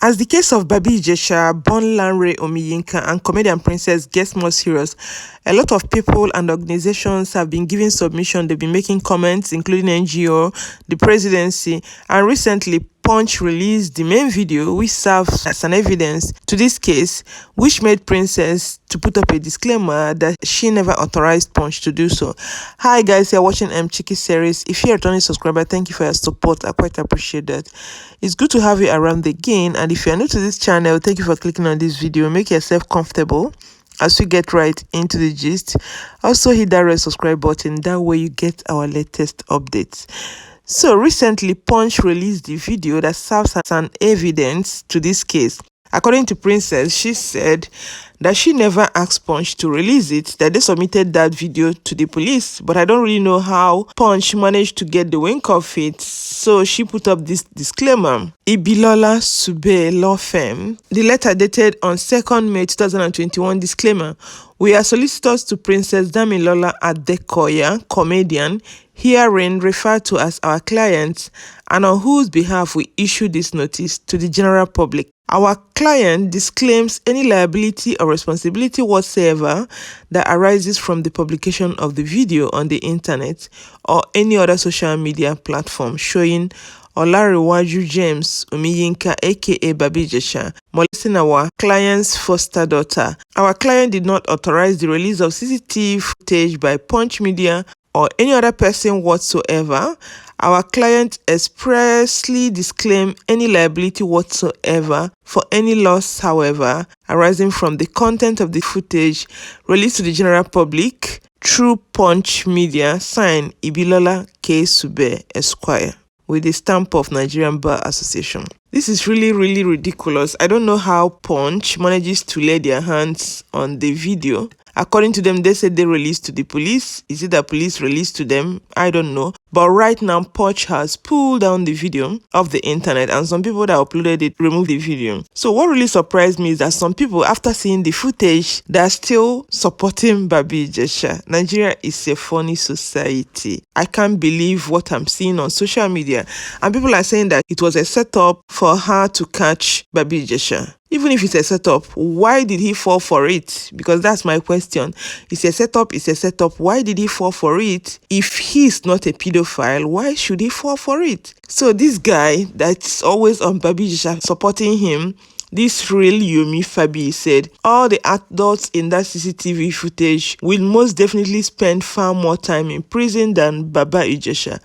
As the case of Babi Ijesha, born Lanre Omiyinka, and comedian Princess gets more serious, a lot of people and organizations have been giving submission. They've been making comments, including NGO, the presidency, and recently Punch released the main video which serves as an evidence to this case, which made Princess to put up a disclaimer that she never authorized Punch to do so. Hi guys, you're watching Chiki series. If you're a returning subscriber, thank you for your support. I quite appreciate that. It's good to have you around again, and if you're new to this channel, thank you for clicking on this video. Make yourself comfortable as we get right into the gist. Also hit that red subscribe button, that way you get our latest updates. So recently, Punch released the video that serves as an evidence to this case. According to Princess, she said that she never asked Punch to release it, that they submitted that video to the police, but I don't really know how Punch managed to get the wink of it, so she put up this disclaimer. Ibilola Sube Law Firm. The letter dated on 2nd May 2021 disclaimer. We are solicitors to Princess Damilola Adekoya, comedian, herein referred to as our clients, and on whose behalf we issue this notice to the general public. Our client disclaims any liability or responsibility whatsoever that arises from the publication of the video on the internet or any other social media platform showing Olariwaju James Omiyinka aka Babi Ijesha molesting our client's foster daughter. Our client did not authorize the release of CCTV footage by Punch Media or any other person whatsoever. Our client expressly disclaimed any liability whatsoever for any loss, however, arising from the content of the footage released to the general public through Punch Media, signed Ibilola K. Sube, Esquire, with the stamp of Nigerian Bar Association. This is really ridiculous. I don't know how Punch manages to lay their hands on the video. According to them, they said they released to the police. Is it that police released to them? I don't know. But right now, Punch has pulled down the video off the internet, and some people that uploaded it removed the video. So what really surprised me is that some people, after seeing the footage, they're still supporting Babi Ijesha. Nigeria is a funny society. I can't believe what I'm seeing on social media. And people are saying that it was a setup for her to catch Babi Ijesha. Even if it's a setup, why did he fall for it? Because that's my question. It's a setup. Why did he fall for it? If he's not a pedophile, why should he fall for it? So this guy that's always on Babi Ijesha supporting him, this real Yomi Fabi, said all the adults in that CCTV footage will most definitely spend far more time in prison than Babi Ijesha.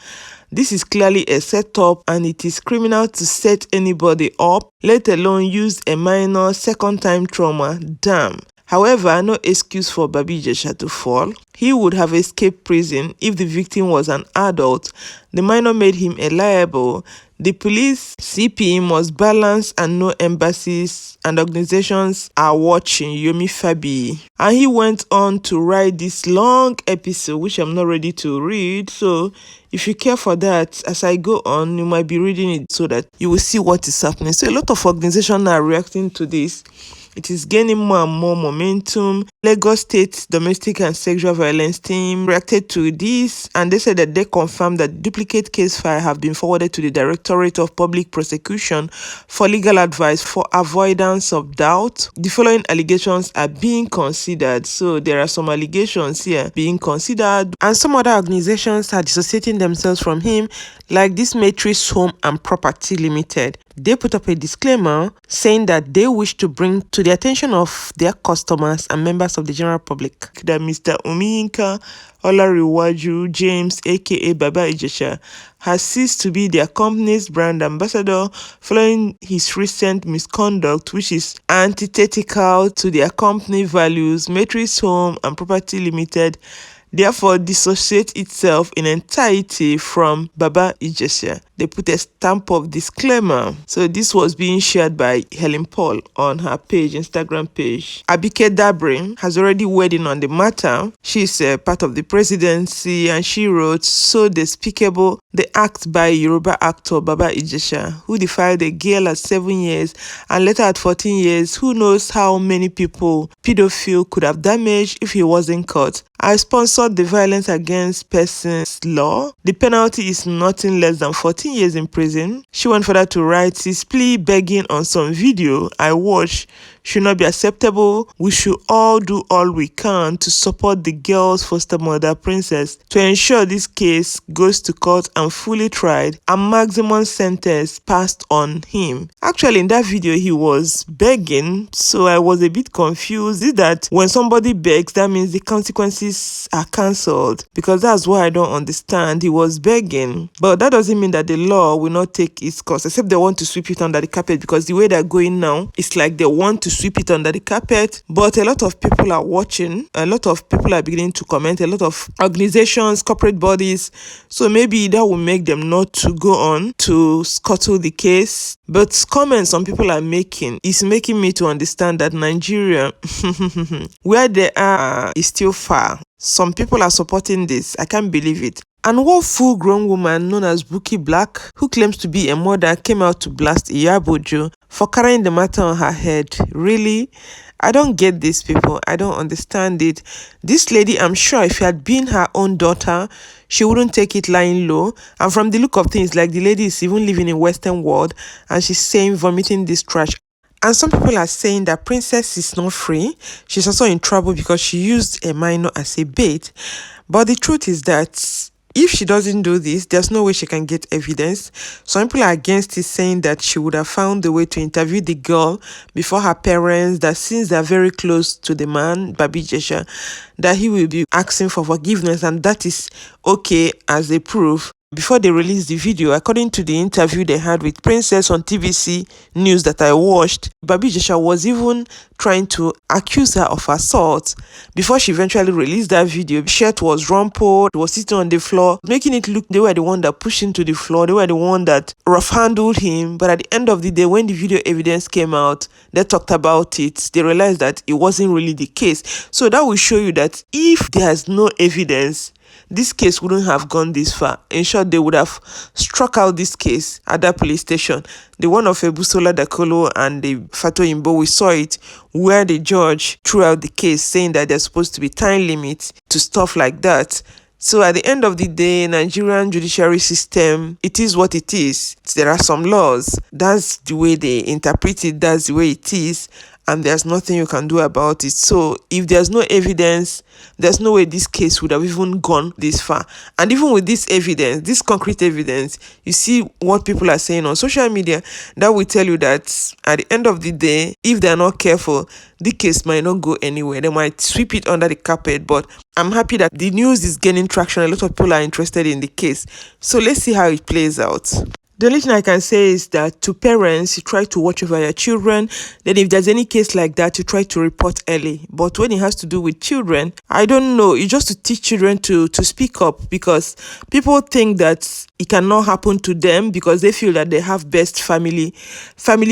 This is clearly a setup, and it is criminal to set anybody up, let alone use a minor second-time trauma. Damn. However, no excuse for Babi Ijesha to fall. He would have escaped prison if the victim was an adult. The minor made him a liable. The police CP must balance, and no embassies and organizations are watching. Yomi Fabi. And he went on to write this long episode, which I'm not ready to read. So if you care for that, as I go on, you might be reading it so that you will see what is happening. So a lot of organizations are reacting to this. It is gaining more and more momentum. Lagos State Domestic and Sexual Violence Team reacted to this, and they said that they confirmed that duplicate case file have been forwarded to the Directorate of Public Prosecution for legal advice for avoidance of doubt. The following allegations are being considered. So there are some allegations here being considered, and some other organizations are dissociating themselves from him, like this Matrix Home and Property Limited. They put up a disclaimer saying that they wish to bring to the attention of their customers and members of the general public that Mr. Omiyinka Olariwaju James aka Babi Ijesha has ceased to be their company's brand ambassador following his recent misconduct, which is antithetical to their company values. Matrix Home and Property Limited therefore dissociate itself in entirety from Babi Ijesha. They put a stamp of disclaimer. So this was being shared by Helen Paul on her page, Instagram page. Abike Dabrin has already weighed in on the matter. She's part of the presidency, and she wrote, "So despicable, the act by Yoruba actor Babi Ijesha, who defiled a girl at 7 years and later at 14 years. Who knows how many people pedophile could have damaged if he wasn't caught. I sponsored the Violence Against Persons law. The penalty is nothing less than 14 years in prison. She went further to write, his plea begging on some video I watched should not be acceptable. We should all do all we can to support the girl's foster mother, Princess, to ensure this case goes to court and fully tried and maximum sentence passed on him. Actually, in that video, he was begging, so I was a bit confused. Is that when somebody begs, that means the consequences are cancelled? Because that's what I don't understand. He was begging, but that doesn't mean that the law will not take its course, except they want to sweep it under the carpet, because the way they're going now, it's like they want to sweep it under the carpet. But a lot of people are watching, a lot of people are beginning to comment, a lot of organizations, corporate bodies, so maybe that will make them not to go on to scuttle the case. But comments some people are making is making me to understand that Nigeria, where they are, is still far. Some people are supporting this. I can't believe it. And what full-grown woman known as Bukky Black, who claims to be a mother, came out to blast Iyabojo for carrying the matter on her head? Really? I don't get these people. I don't understand it. This lady, I'm sure if it had been her own daughter, she wouldn't take it lying low. And from the look of things, like the lady is even living in Western world and she's saying vomiting this trash. And some people are saying that Princess is not free. She's also in trouble because she used a minor as a bait. But the truth is that if she doesn't do this, there's no way she can get evidence. Some people are against it, saying that she would have found a way to interview the girl before her parents, that since they're very close to the man, Babi Ijesha, that he will be asking for forgiveness, and that is okay as a proof. Before they released the video, according to the interview they had with Princess on TVC News that I watched, Babi Ijesha was even trying to accuse her of assault. Before she eventually released that video, the shirt was rumpled, was sitting on the floor, making it look they were the one that pushed him to the floor, they were the one that rough-handled him. But at the end of the day, when the video evidence came out, they talked about it, they realized that it wasn't really the case. So that will show you that if there's no evidence, this case wouldn't have gone this far. In short, they would have struck out this case at that police station. The one of Ebusola Dakolo and the Fato Imbo, we saw it, where the judge threw out the case, saying that there's supposed to be time limits to stuff like that. So at the end of the day, Nigerian judiciary system, it is what it is. There are some laws. That's the way they interpret it. That's the way it is. And there's nothing you can do about it. So if there's no evidence, there's no way this case would have even gone this far. And even with this evidence, this concrete evidence, you see what people are saying on social media, that will tell you that at the end of the day, if they're not careful, the case might not go anywhere. They might sweep it under the carpet. But I'm happy that the news is gaining traction. A lot of people are interested in the case. So let's see how it plays out. The only thing I can say is that to parents, you try to watch over your children. Then if there's any case like that, you try to report early. But when it has to do with children, I don't know. It's just to teach children to speak up, because people think that it cannot happen to them because they feel that they have best family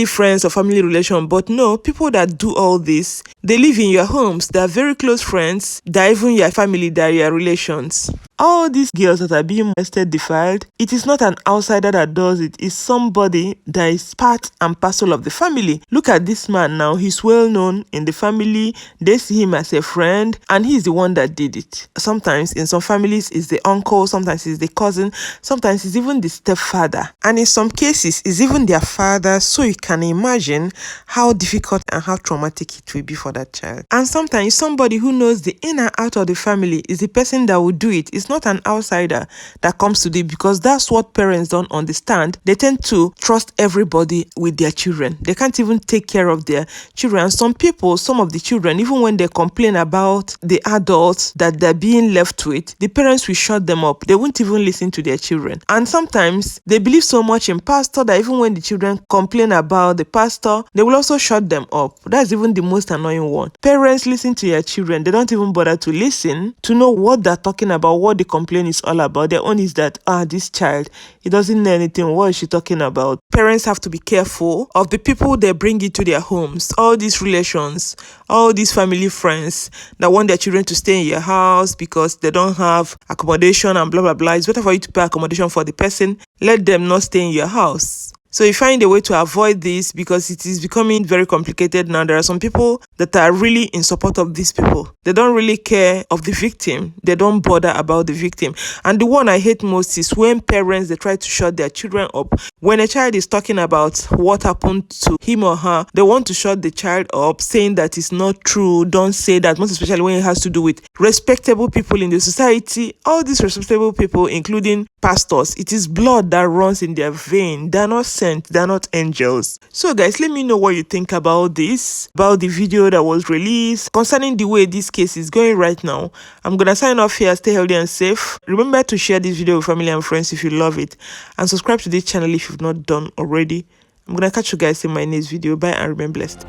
friends or family relation. But no, people that do all this, they live in your homes. They are very close friends. They're even your family, they're your relations. All these girls that are being molested, defiled, it is not an outsider that does it. It's somebody that is part and parcel of the family. Look at this man now. He's well known in the family. They see him as a friend, and he's the one that did it. Sometimes in some families it's the uncle, sometimes it's the cousin, sometimes it's even the stepfather, and in some cases it's even their father. So you can imagine how difficult and how traumatic it will be for that child. And sometimes somebody who knows the in and out of the family is the person that will do it. It's not an outsider that comes to it, because that's what parents don't understand. They tend to trust everybody with their children. They can't even take care of their children. Some people, some of the children, even when they complain about the adults that they're being left with, the parents will shut them up. They won't even listen to their children. And sometimes they believe so much in pastor that even when the children complain about the pastor, they will also shut them up. That's even the most annoying one. Parents listen to their children. They don't even bother to listen to know what they're talking about, what the complaint is all about. Their own is that, this child, he doesn't know anything. What is she talking about? Parents have to be careful of the people they bring into their homes. All these relations, all these family friends that want their children to stay in your house because they don't have accommodation and blah, blah, blah. It's better for you to pay accommodation for the person. Let them not stay in your house. So you find a way to avoid this because it is becoming very complicated now. There are some people that are really in support of these people. They don't really care of the victim. They don't bother about the victim. And the one I hate most is when parents, they try to shut their children up. When a child is talking about what happened to him or her, they want to shut the child up, saying that it's not true. Don't say that, most especially when it has to do with respectable people in the society. All these respectable people, including pastors, it is blood that runs in their vein. They're not sent, they're not angels. So guys, let me know what you think about this, about the video that was released concerning the way this case is going right now. I'm gonna sign off here. Stay healthy and safe. Remember to share this video with family and friends if you love it, and subscribe to this channel if you've not done already. I'm gonna catch you guys in my next video. Bye and remain blessed.